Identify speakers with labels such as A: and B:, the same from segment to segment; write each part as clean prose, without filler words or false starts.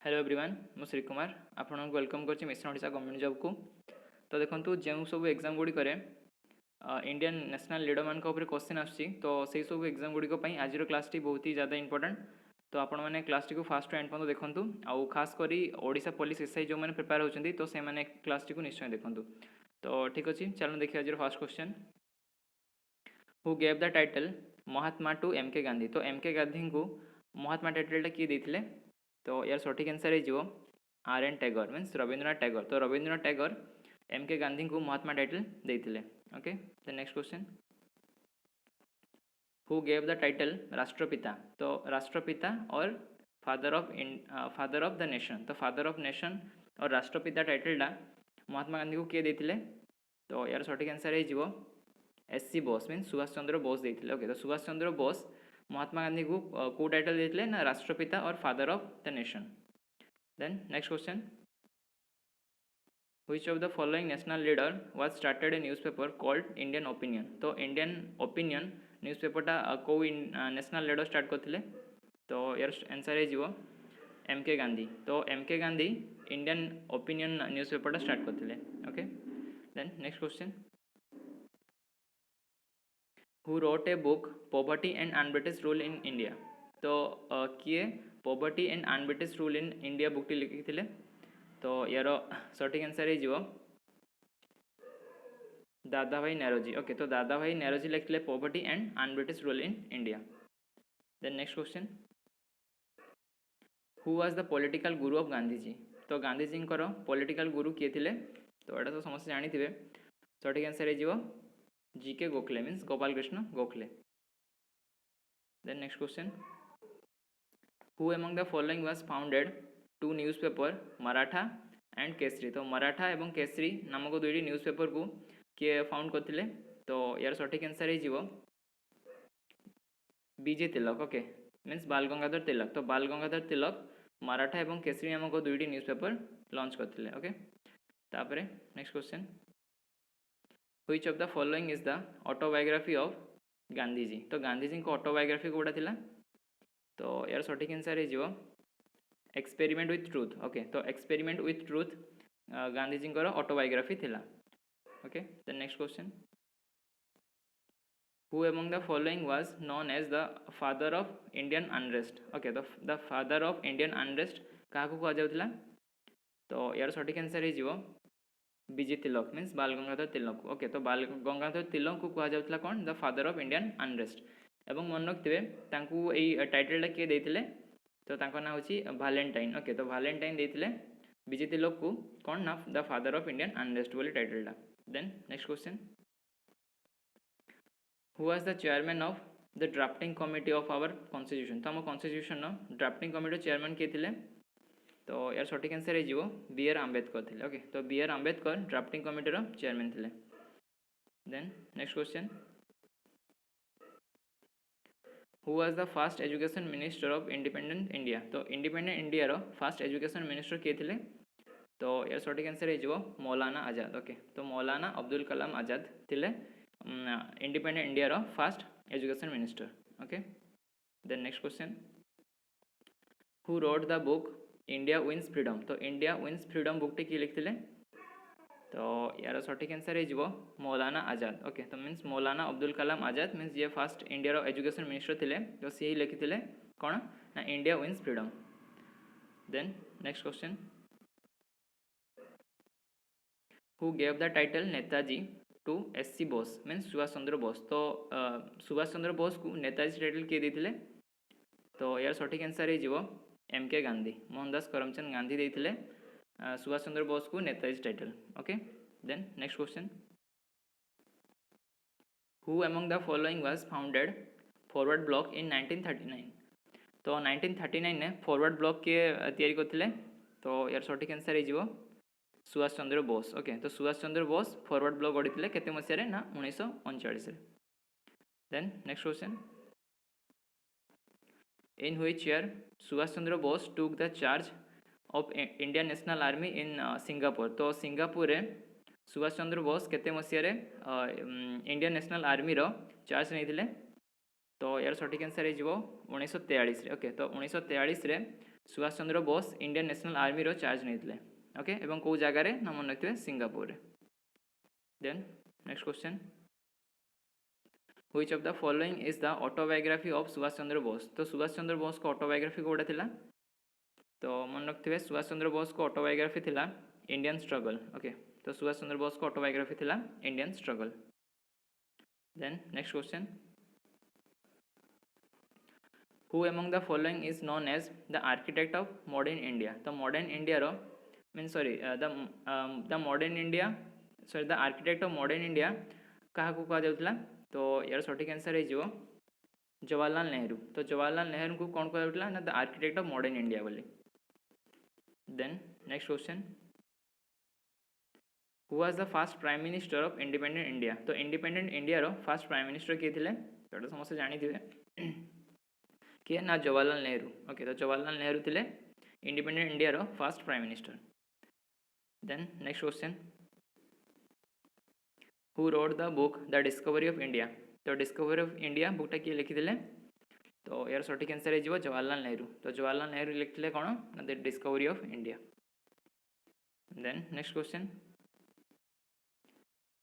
A: Hello everyone मु श्री कुमार आपन welcome करछि मिशन ओडिशा गवर्नमेंट जॉब को। तो देखंतु जो सब एग्जाम गुडी करे इंडियन नेशनल लीडर मान ऊपर क्वेश्चन आछि तो सेही सब एग्जाम गुडी को पई आजिरो क्लास टी बहुत ही ज्यादा इंपोर्टेंट। तो आपण माने क्लास टी को फास्ट टू एंड पर्यंत देखंतु आउ खास करी ओडिशा पुलिस एसआई जो माने प्रिपेयर होचंदी तो से माने क्लास टी को निश्चय देखंतु। तो ठीक अछि चलो देखिए आजिरो first question. Who gave the title Mahatma to M K Gandhi. तो एम के गांधी को महात्मा टाइटलटा किए देथिले तो यार सठिक आंसर हो R N Tagore means Rabindranath Tagore. तो रविंद्रनाथ टैगोर एम के गांधी को महात्मा टाइटल देते। Okay the next question. Who gave the title Rashtrapita. तो राष्ट्रपिता और फादर ऑफ द नेशन। तो फादर ऑफ नेशन और राष्ट्रपिता टाइटलटा महात्मा गांधी को किए देते। तो यार सठिक आंसर हो S C Bose means Subhash Chandra Bose देते। ओके तो सुभाष चंद्र बोस महात्मा गांधी को को टाइटल देते ना राष्ट्रपिता और father of the nation. Then next question. Which of the following national leader was started a newspaper called Indian Opinion। तो Indian Opinion न्यूज़पेपर टा को नेशनल लीडर स्टार्ट करथिले। तो यार आंसर हो एम के गांधी। तो M K Gandhi Indian Opinion newspaper टा start करथिले। Okay then next question. Who wrote a book poverty and unBritish rule in India. तो किए poverty and unBritish rule in India बुकटी लिखिथिले। तो यार सठिक आंसर हो दादा भाई नेरोजी। ओके तो दादा भाई नेरोजी लिखिले poverty and unBritish rule in India. Then next question. Who was the political guru of Gandhiji. तो गांधीजी पॉलिटिकल गुरु किए थिले तो यहाँ तो समस्त जानी। सठिक आंसर हो G K Gokhale means Gopal Krishna Gokhale. Then next question. Who among the following was founded two newspaper Maratha and Kesari. तो मराठा एवं केसरी नामक दुईटी न्यूज़पेपर को किए फाउंड करथिले। तो यार सठिक आंसर हो बीजे तिलक। ओके मीन्स बाल गंगाधर तिलक। तो बाल गंगाधर तिलक मराठा एवं केसरी नामक दुईटी न्यूज़पेपर लॉन्च करथिले। ओके तापरे next question. Which of the following is the autobiography of Gandhiji. तो गांधीजी को ऑटोबायोग्राफी कोटा थिला। तो यार सठिक आंसर हो एक्सपेरिमेंट विथ ट्रूथ। ओके तो experiment with truth Gandhiji autobiography थिला। Okay the next question. Who among the following was known as the father of Indian unrest. Okay तो the father of Indian unrest क्या कह जाउथला। तो यार सठिक answer हो बीजे तिलक means बाल गंगाधर तिलक। ओके तो बाल गंगाधर तिलक को कह जाउथला कौन the father of Indian unrest. एवं मन रखिथे तांकू एई टाइटलटा किए देथिले तो तांको ना होची वैलेंटाइन। ओके तो वैलेंटाइन देथिले बीजे तिलक को कौन ना the father of Indian unrest बोली टाइटलटा। Then next question. Who was the chairman of the drafting committee of our constitution. तो हम कॉन्स्टिट्यूशन ड्राफ्टिंग कमिटी चेयरमैन किए थिले। तो यार सठिक आंसर हो बी आर आंबेडकर थिले। ओके तो B R Ambedkar drafting committee chairman थिले। Then next question. Who was the first education minister of independent India. तो इंडिपेंडेंट इंडिया रो फास्ट एजुकेशन मिनिस्टर किए थिले। तो यार सठिक आंसर हो मौलाना आजाद। ओके तो मौलाना अब्दुल कलाम आजाद थिले इंडिपेंडेंट इंडिया रो first education minister. Okay then next question. Who wrote the book India wins freedom. तो इंडिया विन्स फ्रीडम बुकटी किए लिखिले। तो यार सठिक आंसर हो मौलाना आजाद। ओके तो मीन्स मौलाना अब्दुल कलाम आजाद मीन्स जे फास्ट इंडिया रो एजुकेशन मिनिस्टर थिले तो सी लिखिले कौन ना India wins freedom. Then next question. Who gave the title Netaji to S C Bose means Subhash Chandra Bose. तो सुभाष चंद्र बोस को नेताजी टाइटल किए देते। तो यार सठिक आंसर हो एम के गांधी मोहनदास करमचंद गांधी देते सुभाष चंद्र बोस को Netaji title. Okay then next question. Who among the following was founded forward bloc in 1939। तो 1939 ने फॉरवर्ड ब्लॉक के तैयारी करथिले। तो यार सठिक आंसर हो सुभाष चंद्र बोस। ओके तो सुभाष चंद्र बोस फॉरवर्ड ब्लॉक गढ़ी केते मसीह ना 1939। Then next question. In which year Subhash Chandra Bose took the charge of Indian National Army in Singapore. तो सिंगापुर सुभाष चंद्र बोस केते मसीह इंडियन नेशनल आर्मी रो चार्ज नहीं थिले। तो यार सठिक आंसर हो 1943। ओके तो 1943 Subhash Chandra Bose Indian National Army रो चार्ज नहीं ओके एवं कौ जगार ना मन रखिए Singapore. Then next question, which of the following is the autobiography of Subhash Chandra Bose. तो सुभाष चंद्र बोस को ऑटोबायोग्राफी कौटा थिला, तो मन रखिए सुभाष चंद्र बोस को ऑटोबायोग्राफी थिला इंडियन स्ट्रगल। ओके, तो सुभाष चंद्र बोस को ऑटोबायोग्राफी थिला Indian struggle. Then next question, who among the following is known as the architect of modern India. तो मॉडर्न इंडिया रो mean sorry the modern India sorry the architect of modern India क्या कह जाऊला, तो यार सठिक answer हो जवाहरलाल नेहरू। तो जवाहरलाल नेहरू को कौन कह जाऊला ना the architect of modern India बोली। Then next question, who was the first prime minister of independent India. तो इंडिपेंडेंट इंडिया रो फर्स्ट प्राइम मिनिस्टर किए थे, तो समस्त जानी किए ना जवाहरलाल नेहरू। ओके, तो जवाहरलाल नेहरू थे इंडिपेंडेंट इंडिया रो first prime minister. Then next question, who wrote the book the discovery of India. तो डिस्कवरी ऑफ इंडिया बुकटा किए लिखिले, तो यार सठिक आंसर हो जवाहरलाल नेहरू। तो जवाहरलाल नेहरू लिखिले कौन ना the discovery of India. Then next question,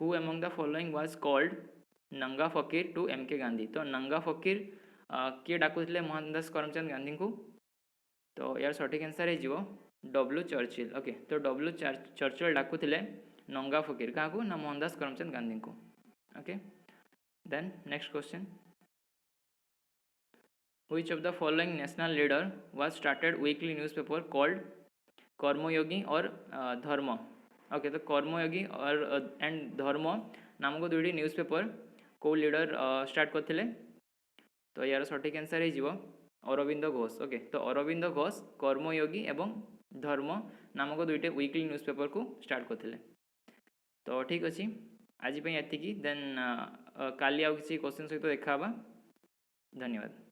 A: who among the following was called नंगा फकीर टू एम के गांधी। तो नंगा फकीर किए डाकुले मोहनदास करमचंद गांधी को, तो यार सठिक आंसर हो डब्ल्यू चर्चिल। ओके, तो डब्ल्यू चर्चिल डाकुले नंगा फकीर क्या ना मोहनदास करमचंद गांधी को। Okay, then next question, which of the following national leader was started weekly newspaper called Karmayogi और धर्म। ओके, तो कर्मयोगी और एंड धर्म नामक दुईटी न्यूज़पेपर को लीडर स्टार्ट करते, तो यार सठिक आंसर हो अरविंद घोष। ओके, तो अरविंद घोष कर्मयोगी एवं धर्म नामक दुईटे वीकली न्यूज़पेपर को स्टार्ट करते। तो ठीक अच्छे आज एति, देन काली आउ किसी क्वेश्चन सहित देखा। धन्यवाद।